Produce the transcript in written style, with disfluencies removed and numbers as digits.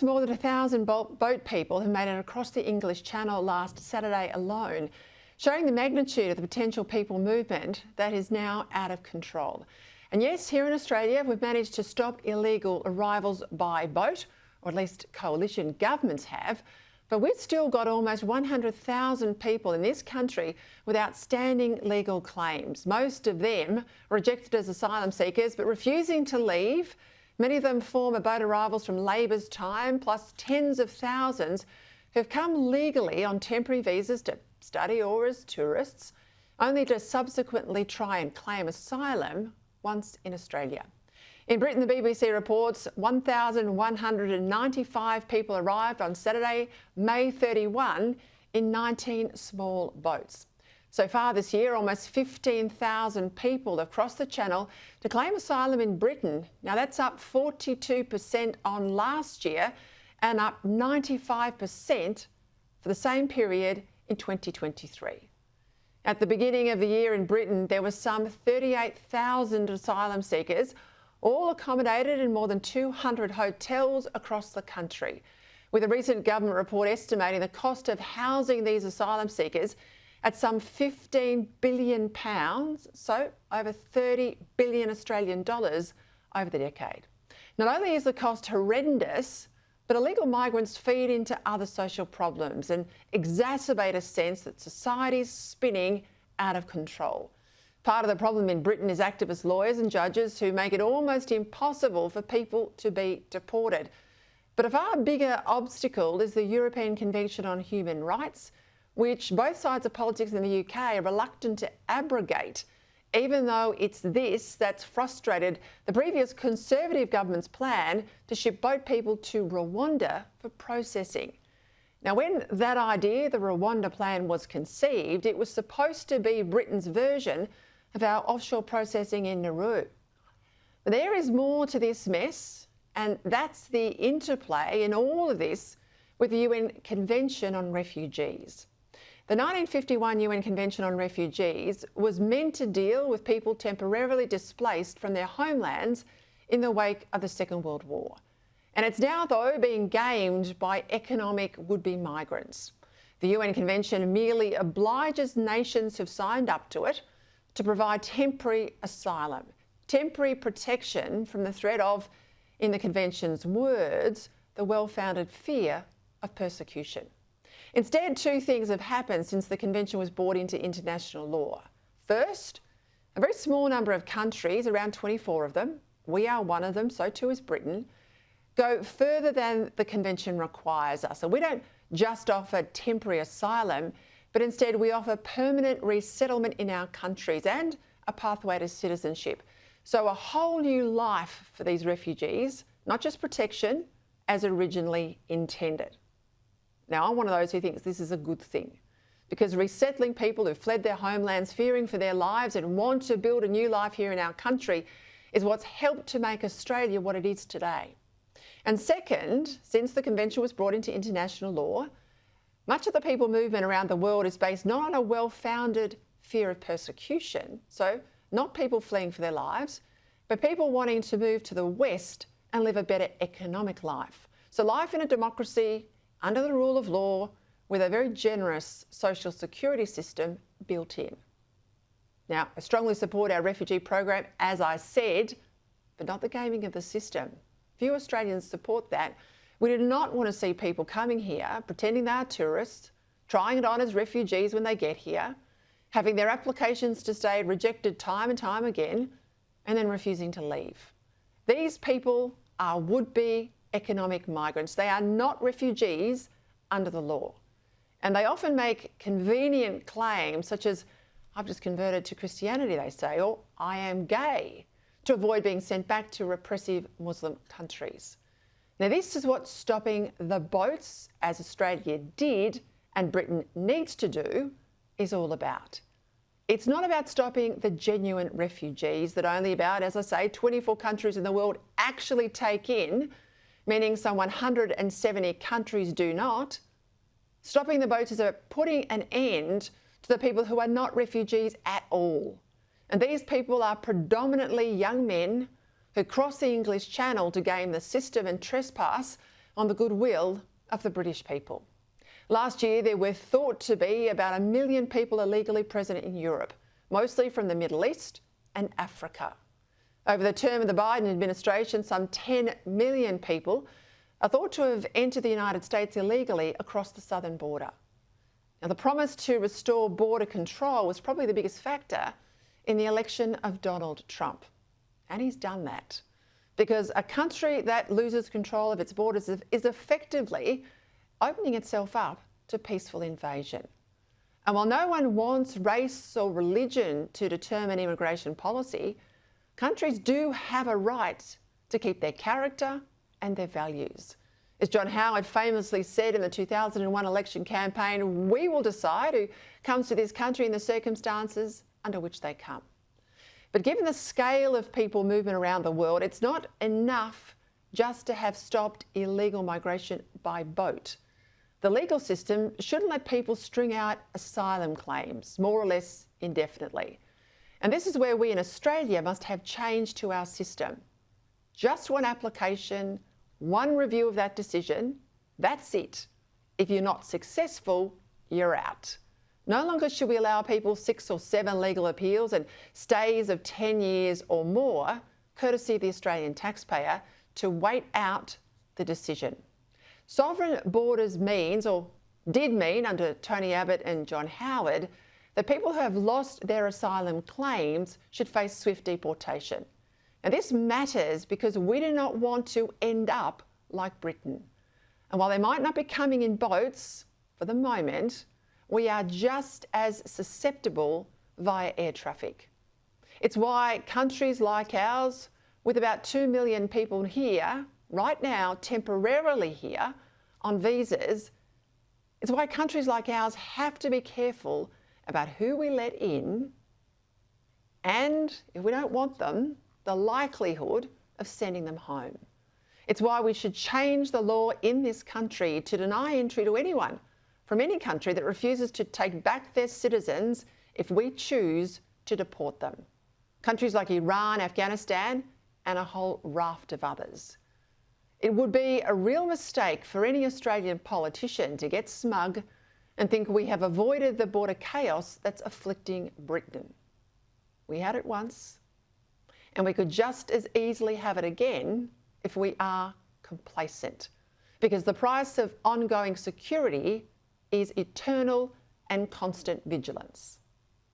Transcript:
More than 1,000 boat people have made it across the English Channel last Saturday alone, showing the magnitude of the potential people movement that is now out of control. And yes, here in Australia, we've managed to stop illegal arrivals by boat, or at least coalition governments have, but we've still got almost 100,000 people in this country with outstanding legal claims, most of them rejected as asylum seekers but refusing to leave. Many of them former boat arrivals from Labor's time, plus tens of thousands who've come legally on temporary visas to study or as tourists, only to subsequently try and claim asylum once in Australia. In Britain, the BBC reports 1,195 people arrived on Saturday, May 31, in 19 small boats. So far this year, almost 15,000 people have crossed the Channel to claim asylum in Britain. Now, that's up 42% on last year and up 95% for the same period in 2023. At the beginning of the year in Britain, there were some 38,000 asylum seekers, all accommodated in more than 200 hotels across the country, with a recent government report estimating the cost of housing these asylum seekers at some £15 billion, so over 30 billion Australian dollars over the decade. Not only is the cost horrendous, but illegal migrants feed into other social problems and exacerbate a sense that society's spinning out of control. Part of the problem in Britain is activist lawyers and judges who make it almost impossible for people to be deported. But a far bigger obstacle is the European Convention on Human Rights, which both sides of politics in the UK are reluctant to abrogate, even though it's this that's frustrated the previous Conservative government's plan to ship boat people to Rwanda for processing. Now, when that idea, the Rwanda plan, was conceived, it was supposed to be Britain's version of our offshore processing in Nauru. But there is more to this mess, and that's the interplay in all of this with the UN Convention on Refugees. The 1951 UN Convention on Refugees was meant to deal with people temporarily displaced from their homelands in the wake of the Second World War. And it's now, though, being gamed by economic would-be migrants. The UN Convention merely obliges nations who've signed up to it to provide temporary asylum, temporary protection from the threat of, in the Convention's words, the well-founded fear of persecution. Instead, two things have happened since the Convention was brought into international law. First, a very small number of countries, around 24 of them, we are one of them, so too is Britain, go further than the Convention requires us. So we don't just offer temporary asylum, but instead we offer permanent resettlement in our countries and a pathway to citizenship. So a whole new life for these refugees, not just protection, as originally intended. Now, I'm one of those who thinks this is a good thing, because resettling people who fled their homelands fearing for their lives and want to build a new life here in our country is what's helped to make Australia what it is today. And second, since the Convention was brought into international law, much of the people movement around the world is based not on a well-founded fear of persecution, so not people fleeing for their lives, but people wanting to move to the West and live a better economic life. So life in a democracy, under the rule of law, with a very generous social security system built in. Now, I strongly support our refugee program, as I said, but not the gaming of the system. Few Australians support that. We do not want to see people coming here, pretending they are tourists, trying it on as refugees when they get here, having their applications to stay rejected time and time again, and then refusing to leave. These people are would-be economic migrants. They are not refugees under the law. And they often make convenient claims such as, I've just converted to Christianity, they say, or I am gay, to avoid being sent back to repressive Muslim countries. Now, this is what stopping the boats, as Australia did and Britain needs to do, is all about. It's not about stopping the genuine refugees that only about, as I say, 24 countries in the world actually take in, meaning some 170 countries do not. Stopping the boats is about putting an end to the people who are not refugees at all. And these people are predominantly young men who cross the English Channel to game the system and trespass on the goodwill of the British people. Last year, there were thought to be about 1 million people illegally present in Europe, mostly from the Middle East and Africa. Over the term of the Biden administration, some 10 million people are thought to have entered the United States illegally across the southern border. Now, the promise to restore border control was probably the biggest factor in the election of Donald Trump. And he's done that, because a country that loses control of its borders is effectively opening itself up to peaceful invasion. And while no one wants race or religion to determine immigration policy, countries do have a right to keep their character and their values. As John Howard famously said in the 2001 election campaign, we will decide who comes to this country in the circumstances under which they come. But given the scale of people movement around the world, it's not enough just to have stopped illegal migration by boat. The legal system shouldn't let people string out asylum claims, more or less indefinitely. And this is where we in Australia must have change to our system. Just one application, one review of that decision, that's it. If you're not successful, you're out. No longer should we allow people 6 or 7 legal appeals and stays of 10 years or more, courtesy of the Australian taxpayer, to wait out the decision. Sovereign borders means, or did mean under Tony Abbott and John Howard, that people who have lost their asylum claims should face swift deportation. And this matters because we do not want to end up like Britain. And while they might not be coming in boats for the moment, we are just as susceptible via air traffic. It's why countries like ours, with about 2 million people here, right now, temporarily here, on visas, it's why countries like ours have to be careful about who we let in and, if we don't want them, the likelihood of sending them home. It's why we should change the law in this country to deny entry to anyone from any country that refuses to take back their citizens if we choose to deport them. Countries like Iran, Afghanistan, and a whole raft of others. It would be a real mistake for any Australian politician to get smug and think we have avoided the border chaos that's afflicting Britain. We had it once, and we could just as easily have it again if we are complacent, because the price of ongoing security is eternal and constant vigilance.